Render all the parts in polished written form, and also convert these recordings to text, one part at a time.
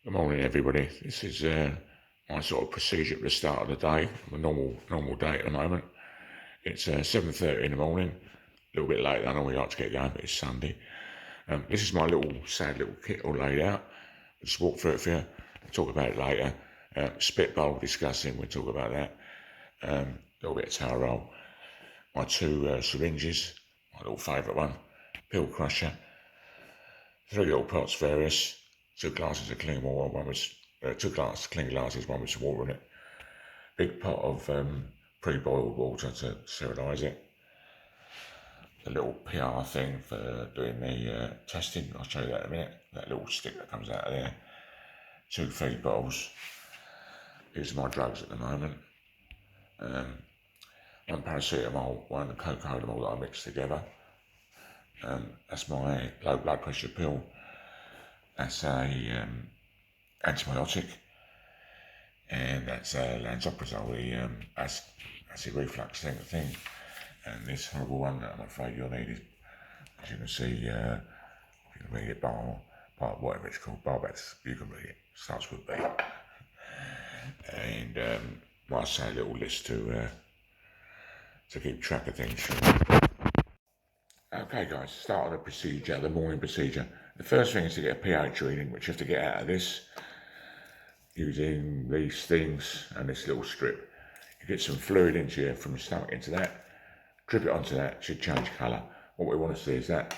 Good morning, everybody. This is my sort of procedure at the start of the day. A normal day at the moment. It's 7:30 in the morning. A little bit late. I normally like to get going, but it's Sunday. This is my sad little kit all laid out. I'll just walk through it for you. I'll talk about it later. Spit bowl discussing. We'll talk about that. A little bit of towel roll. My two syringes. My little favourite one. Pill crusher. 3 little pots, various. 2 glasses of clean water. One was clean glasses. One with some water in it. Big pot of pre-boiled water to sterilise it. The little PR thing for doing the testing. I'll show you that in a minute. That little stick that comes out of there. 2 feed bottles. These are my drugs at the moment. One paracetamol, one cocodamol that I mix together. That's my low blood pressure pill. That's a antibiotic, and that's lansoprazole, the acid reflux thing. And this horrible one that I'm afraid you'll need is, as you can see, if you can read it, whatever it's called, Barbex, you can read it, starts with B. And my sad little list to keep track of things. Okay guys, start on the procedure, the morning procedure. The first thing is to get a pH reading, which you have to get out of this using these things and this little strip. You get some fluid into you from your stomach into that, drip it onto that, it should change colour. What we want to see is that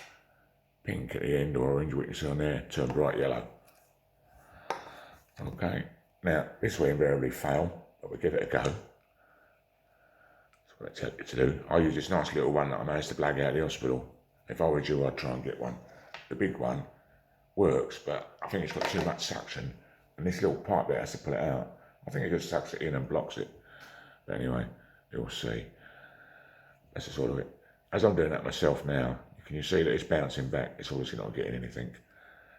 pink at the end or orange, what you see on there, turn bright yellow. Okay, now this will invariably fail, but we'll give it a go. That's what I tell you to do. I use this nice little one that I managed to blag out of the hospital. If I were you, I'd try and get one. The big one works, but I think it's got too much suction, and this little pipe there has to pull it out. I think it just sucks it in and blocks it. But anyway, you'll see. That's the sort of it. As I'm doing that myself now, can you see that it's bouncing back? It's obviously not getting anything.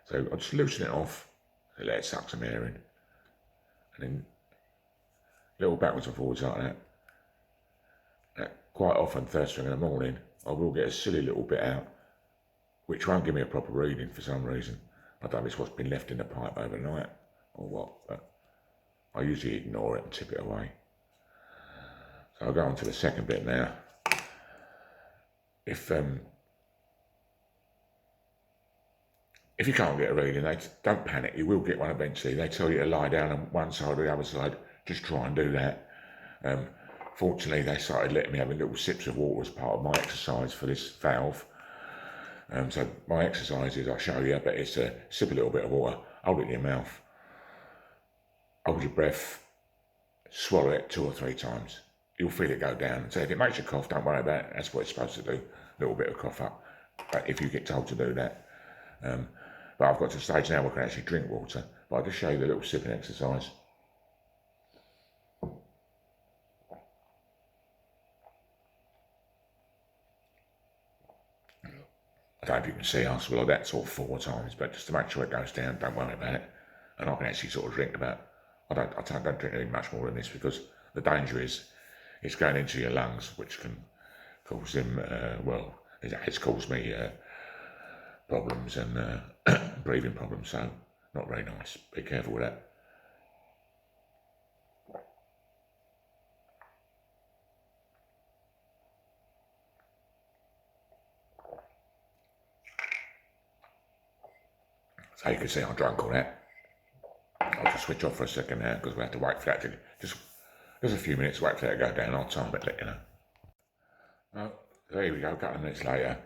So I'll just loosen it off and let it suck some air in. And then a little backwards and forwards like that. Quite often, first thing in the morning, I will get a silly little bit out, which won't give me a proper reading for some reason. I don't know if it's what's been left in the pipe overnight or what, but I usually ignore it and tip it away. So I'll go on to the second bit now. If you can't get a reading, don't panic, you will get one eventually. They tell you to lie down on one side or the other side, just try and do that. Fortunately, they started letting me have little sips of water as part of my exercise for this valve. So my exercise is, I'll show you, but it's sip a little bit of water, hold it in your mouth, hold your breath, swallow it 2 or 3 times. You'll feel it go down. So if it makes you cough, don't worry about it. That's what it's supposed to do, a little bit of cough up. But if you get told to do that. But I've got to the stage now where I can actually drink water. But I'll just show you the little sipping exercise. I don't know if you can see, I'll swallow that sort of 4 times, but just to make sure it goes down, don't worry about it. And I can actually sort of drink about, I don't drink anything much more than this, because the danger is it's going into your lungs, which can cause them, it's caused me problems and breathing problems, so not very nice. Be careful with that. So you can see I'm drunk all that. I'll just switch off for a second now because we have to wait for that to just a few minutes, wait for that to go down. I'll time it, let you know. Well, there we go, a couple of minutes later.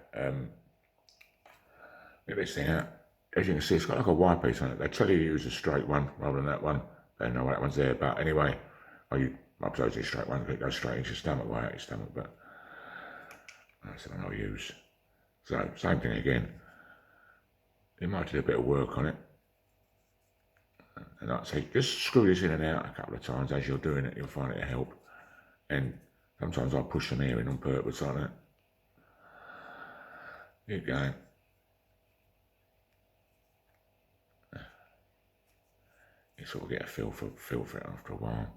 Get this thing out. As you can see, it's got like a wire piece on it. They tell you to use a straight one rather than that one. They know that one's there, but anyway, I suppose it's a straight one because it goes straight into your stomach, way out your stomach, but that's the one I'll use. So, same thing again. You might do a bit of work on it. And like I say, just screw this in and out a couple of times as you're doing it, you'll find it'll help. And sometimes I'll push some air in on purpose like that. Keep going. You sort of get a feel for it after a while.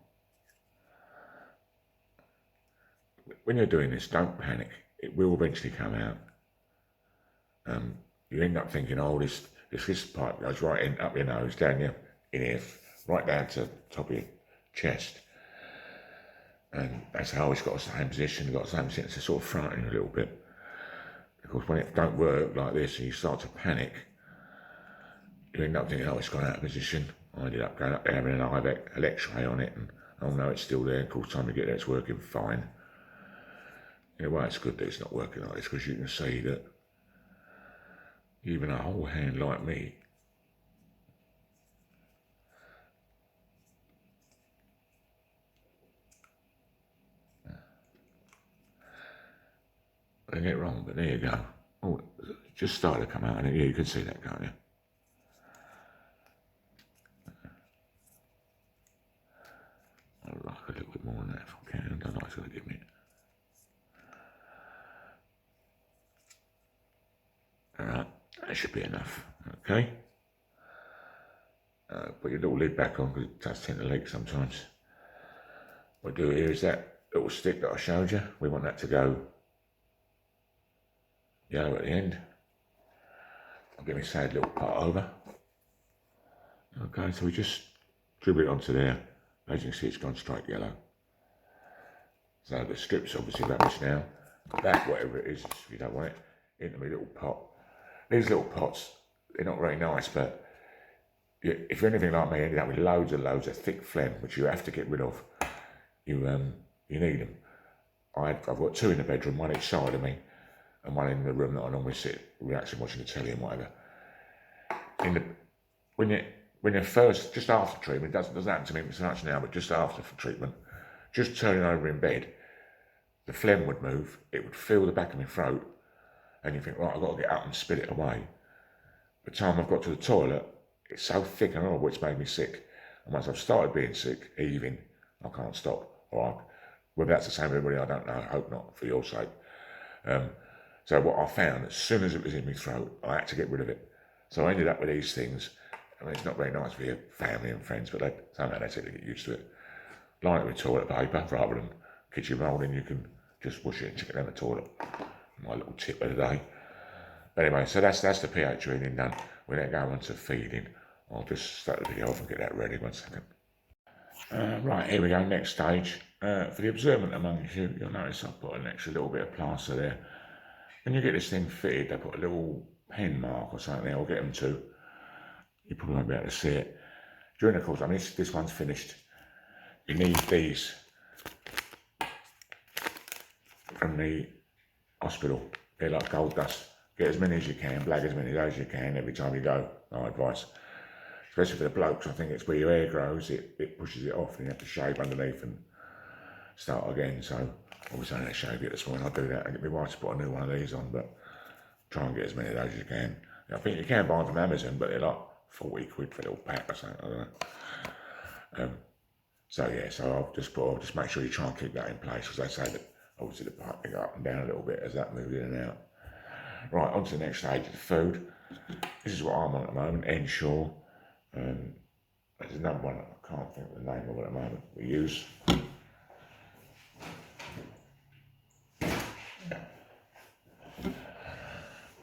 When you're doing this, don't panic. It will eventually come out. You end up thinking, oh, this pipe goes right in up your nose, down your in here, right down to the top of your chest. And that's how it's got the same position, got the same sense to sort of frighten you a little bit. Because when it don't work like this and you start to panic, you end up thinking, oh, it's gone out of position. I ended up going up there having an X-ray on it, and oh no, it's still there. Of course, time you get there, it's working fine. In a way, it's good that it's not working like this, because you can see that even a whole hand like me I get it wrong, but there you go. Oh, it just started to come out, and yeah, you can see that, can't you? I'd like a little bit more than that if I can. I don't know if it's going to give me. Alright, that should be enough. Okay. Put your little lid back on because it does tend to leak sometimes. What we do here is that little stick that I showed you. We want that to go yellow at the end. I'll get my sad little pot over. Okay, so we just dribble it onto there. As you can see, it's gone straight yellow. So the strip's obviously rubbish now. That, whatever it is, if you don't want it, into my little pot. These little pots, they're not very nice, but if you're anything like me, you end up with loads and loads of thick phlegm, which you have to get rid of. You need them. I've got two in the bedroom, one each side of me, and one in the room that I normally sit, relaxing, watching the telly and whatever. When you're first, just after treatment, it doesn't happen to me so much now, but just after treatment, just turning over in bed, the phlegm would move, it would fill the back of my throat, and you think, right, I've got to get up and spit it away. By the time I've got to the toilet, it's so thick and horrible, it's made me sick. And once I've started being sick, heaving, I can't stop. Whether that's the same for everybody, I don't know. I hope not, for your sake. So what I found, as soon as it was in my throat, I had to get rid of it. So I ended up with these things. I mean, it's not very nice for your family and friends, but somehow they tend to get used to it. Line it with toilet paper rather than kitchen rolling. You can just wash it and stick it down the toilet. My little tip of the day. Anyway, so that's the pH reading done. We then go on to feeding. I'll just start the video off and get that ready. 1 second. Right, here we go. Next stage. For the observant amongst you, you'll notice I've put an extra little bit of plaster there. When you get this thing fitted, they put a little pen mark or something there. I'll get them to. You probably won't be able to see it. During the course, I mean, this one's finished. You need these from the hospital. They're like gold dust. Get as many as you can, blag as many as you can every time you go. My advice. Especially for the blokes, I think it's where your hair grows, it pushes it off and you have to shave underneath and start again. So obviously I only shave it this morning. I'll do that. I get my wife to put a new one of these on, but try and get as many of those as you can. I think you can buy them from Amazon, but they're like 40 quid for a little pack or something, I don't know. So yeah, so I'll just make sure you try and keep that in place, because they say that obviously the pipe can go up and down a little bit as that moves in and out. Right, on to the next stage of the food. This is what I'm on at the moment, Ensure. There's another one, I can't think of the name of it at the moment, we use.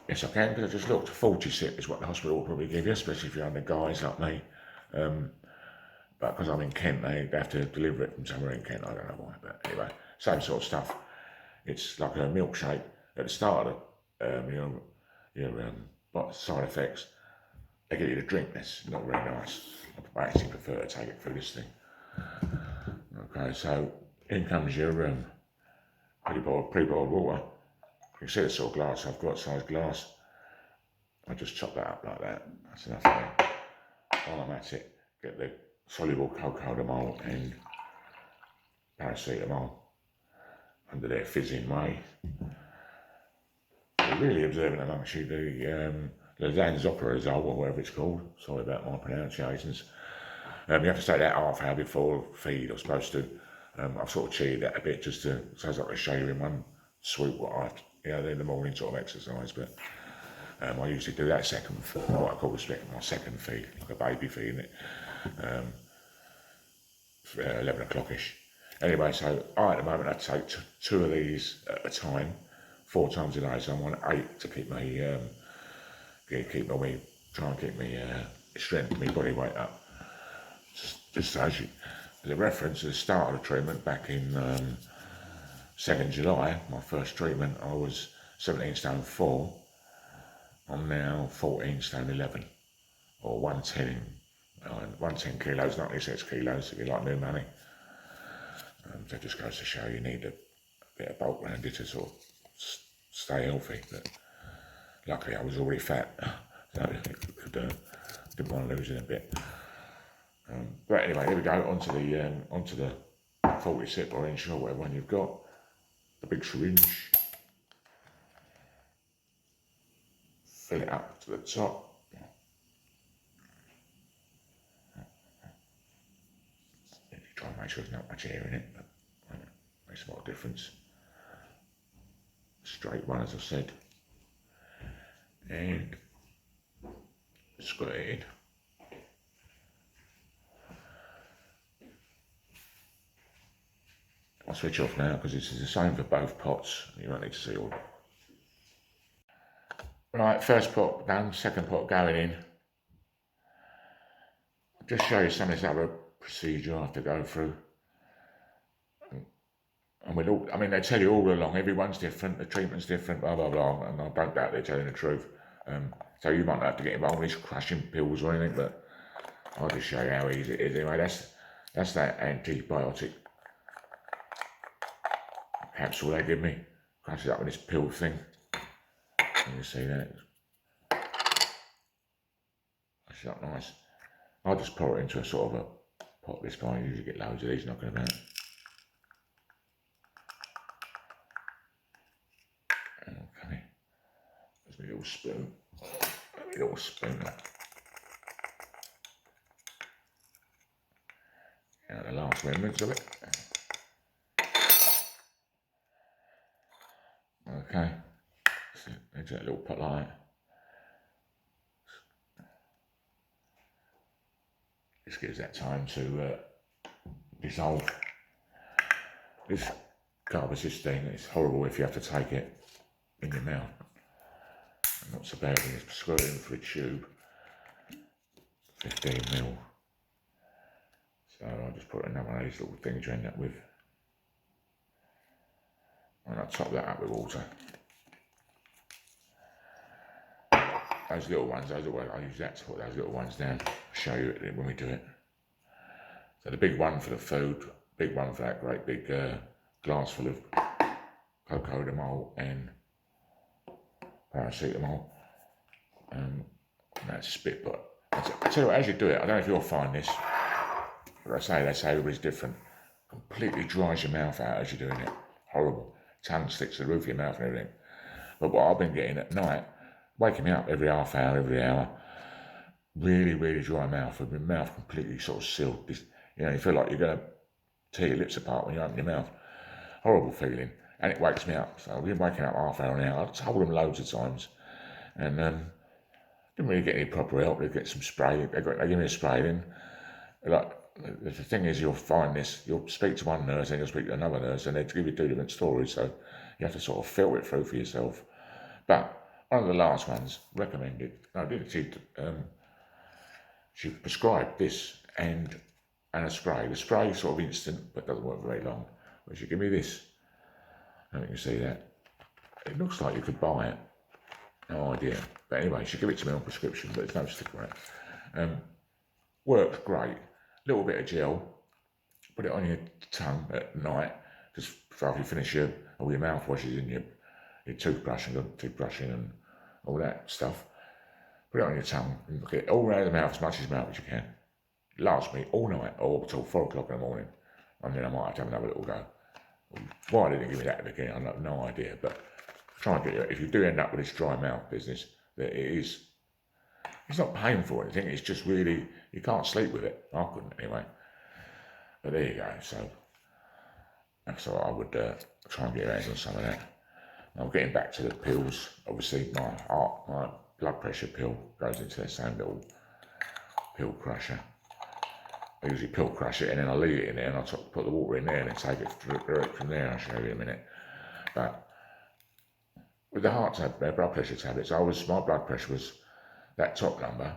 Yes, I can, because I just looked. 40 sip is what the hospital will probably give you, especially if you're under guys like me. But because I'm in Kent, they have to deliver it from somewhere in Kent, I don't know why. But anyway, same sort of stuff. It's like a milkshake. At the start of your side effects, they get you to drink this. Not very nice. I actually prefer to take it through this thing. Okay, so in comes your pre-boiled water. You can see the sort of glass I've got, size glass. I just chop that up like that. That's enough for me. While I'm at it, get the soluble cocodamol and paracetamol under their fizzing way. You're really observant amongst you the lansoprazole, or whatever it's called. Sorry about my pronunciations. You have to take that half hour before feed, I'm supposed to. I've sort of cheated that a bit just to, so I can show you in one swoop what I have to, in the morning sort of exercise, but I usually do that second, what I call my second feed, like a baby feed, 11 o'clock-ish. Anyway, so at the moment I take two of these at a time, 4 times a day, so I'm on 8 to keep try and keep my strength, my body weight up. Just as a reference to the start of the treatment back in 2nd July, my first treatment, I was 17 stone 4. I'm now 14 stone 11, or 110 kilos, not 96 kilos if you like new money. That just goes to show you need a bit of bulk around you to sort of stay healthy. But luckily I was already fat, so I didn't want to lose it a bit. But anyway, here we go, onto the 40 sip or inch or whatever one you've got. The big syringe. Fill it up to the top. You try and make sure there's not much air in it, but makes a lot of difference. Straight one, as I said. And squirt it in. I'll switch off now because this is the same for both pots. You won't need to see all. Right, first pot done, second pot going in. I'll just show you some of this other procedure I have to go through. And with all, I mean, they tell you all along, everyone's different, the treatment's different, blah, blah, blah, and I don't doubt they're telling the truth. So you might not have to get involved in this crushing pills or anything, but I'll just show you how easy it is. Anyway, that's that antibiotic capsule they give me. Crush it up with this pill thing. You can see that. Crush it up nice. I'll just pour it into a sort of a pot this guy. You usually get loads of these knocking about. Okay. There's my little spoon. My little spoon. And the last remnants of it. Okay. So into that little pot like that. This gives that time to dissolve. This carbamazepine, it's horrible if you have to take it in your mouth. Not so bad when it's squirted in for a tube. 15ml. So I'll just put another one of these little things you end up with. And I'll top that up with water. Those little ones, I use that to put those little ones down. I'll show you it when we do it. So the big one for the food, big one for that great big glass full of cocodamol and paracetamol. That's spit, but I tell you what, as you do it, I don't know if you'll find this, but they say everybody's different. Completely dries your mouth out as you're doing it. Horrible. Tongue sticks to the roof of your mouth and everything. But what I've been getting at night, waking me up every half hour, every hour, really, really dry mouth, with my mouth completely sort of sealed. You know, you feel like you're going to tear your lips apart when you open your mouth. Horrible feeling. And it wakes me up. So I've been waking up half hour an hour. I've told them loads of times. And didn't really get any proper help. They get some spray. They give me a spray. Then, like, the thing is, you'll find this. You'll speak to one nurse, and you'll speak to another nurse, and they give you 2 different stories. So you have to sort of filter it through for yourself. But one of the last ones recommended. No, she prescribed this and a spray. The spray is sort of instant, but doesn't work very long. But she gave me this. I don't think you can see that. It looks like you could buy it. No idea. But anyway, she gave it to me on prescription, but there's no sticker on it. Works great. Little bit of gel. Put it on your tongue at night, just after you finish all your mouthwashes and your toothbrushing and all that stuff. Put it on your tongue and get it all around the mouth as much as you can. It lasts me all night or until 4 o'clock in the morning. And then I might have to have another little go. Why they didn't give me that at the beginning, I have no idea. But try and get it. If you do end up with this dry mouth business, that it's not painful or anything, it's just really, you can't sleep with it. I couldn't anyway. But there you go. So that's what I would try and get your hands on some of that. Now getting back to the pills, obviously my blood pressure pill goes into that same little pill crusher. I usually pill crush it and then I leave it in there and I put the water in there and then take it direct from there. I'll show you in a minute. But with the blood pressure tablets, my blood pressure was that top number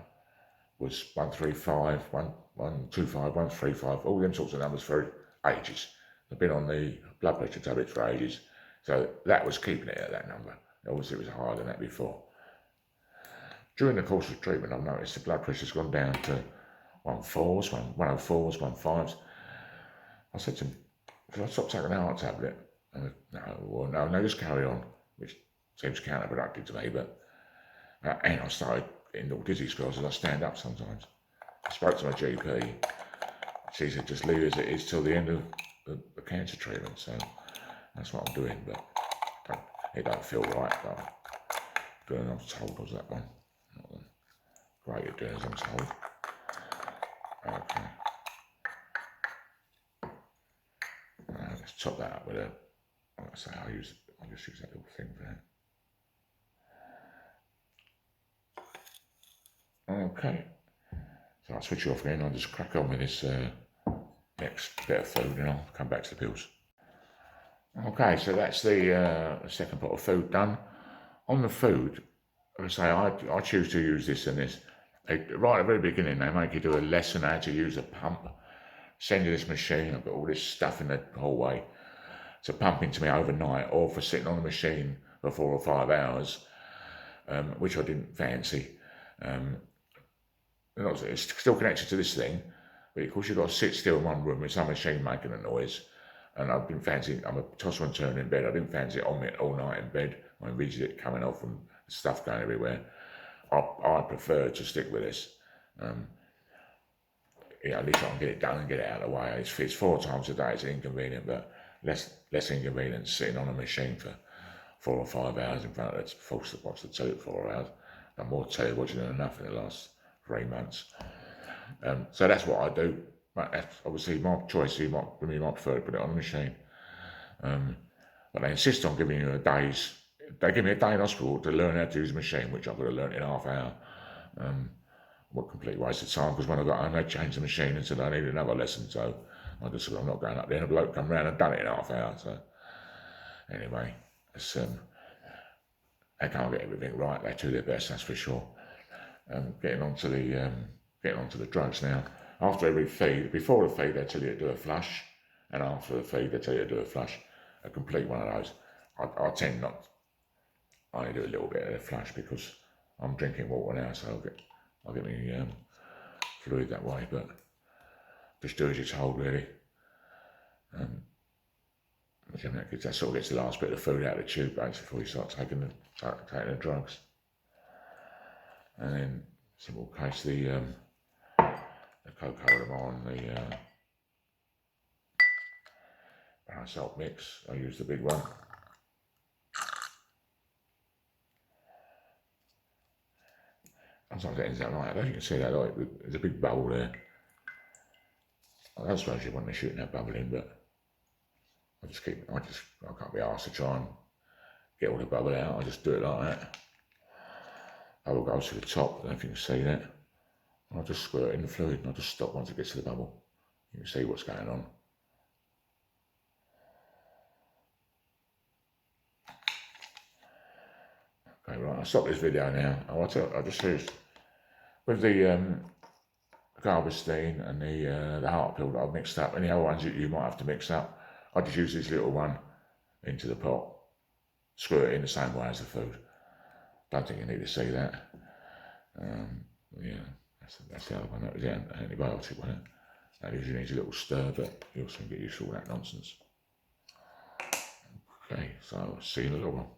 was 135, 125, 135, all them sorts of numbers for ages. I've been on the blood pressure tablets for ages, so that was keeping it at that number. Obviously, it was higher than that before. During the course of treatment, I've noticed the blood pressure's gone down to 104s, 104s, 105s. I said to him, "Should I stop taking the heart tablet?" And no, just carry on, which seems counterproductive to me, but and I started getting little dizzy spells as I stand up sometimes. I spoke to my GP. She said, just leave it as it is till the end of the cancer treatment. So that's what I'm doing, but it don't feel right. But I'm doing as I'm told was that one. Not great at doing as I'm told. Okay. Let's top that up with a, like I say, I'll just use that little thing for that. Okay, so I'll switch it off again. I'll just crack on with this next bit of food and I'll come back to the pills. Okay, so that's the second pot of food done. On the food, like I say, I choose to use this and this. Right at the very beginning, they make you do a lesson how to use a pump. Send you this machine, I've got all this stuff in the hallway to pump into me overnight or for sitting on the machine for 4 or 5 hours, which I didn't fancy. It's still connected to this thing, but of course you've got to sit still in one room with some machine making a noise. And I didn't fancy, I'm a tosser and turn in bed, I didn't fancy it on me all night in bed, my rigid coming off and stuff going everywhere. I prefer to stick with this. At least I can get it done and get it out of the way. It's 4 times a day, it's inconvenient, but less inconvenient sitting on a machine for 4 or 5 hours in front of it. Forced to watch the telly for 4 hours. I'm more telly watching than enough in the last 3 months. So that's what I do. That's obviously my choice. You might prefer to put it on the machine. But they insist on giving you they give me a day in hospital to learn how to use a machine, which I could have learned in half an hour. What a complete waste of time, because when I got home, they changed the machine and said I needed another lesson. So I just said, I'm not going up there. And a bloke come round and done it in half an hour. So anyway, they can't get everything right. They do their best, that's for sure. Getting on to the drugs now. After every feed, before the feed, they tell you to do a flush, and after the feed, they tell you to do a flush. A complete one of those. I tend not. I only do a little bit of a flush because I'm drinking water now, so I'll get me fluid that way. But just do as you're told, really. That sort of gets the last bit of food out of the tube, basically, before you start taking the drugs. And then, simple case, the cocoa on the Nasal mix. I use the big one. Sometimes it ends up like that. I don't know if you can see that. There's a big bubble there. I don't suppose you want to be shooting that bubble in, but I can't be asked to try and get all the bubble out. I just do it like that. Bubble goes to the top. I don't know if you can see that. I'll just squirt in the fluid and I'll just stop once it gets to the bubble. You can see what's going on. Okay, right, I'll stop this video now. I'll just use, with the Galveston and the heart pill that I've mixed up, any other ones that you might have to mix up, I just use this little one into the pot, squirt it in the same way as the food. Don't think you need to see that. Yeah, that's the other one. That was the antibiotic one. That usually needs a little stir, but you also get used to all that nonsense. Okay, so I'll see you in a little while.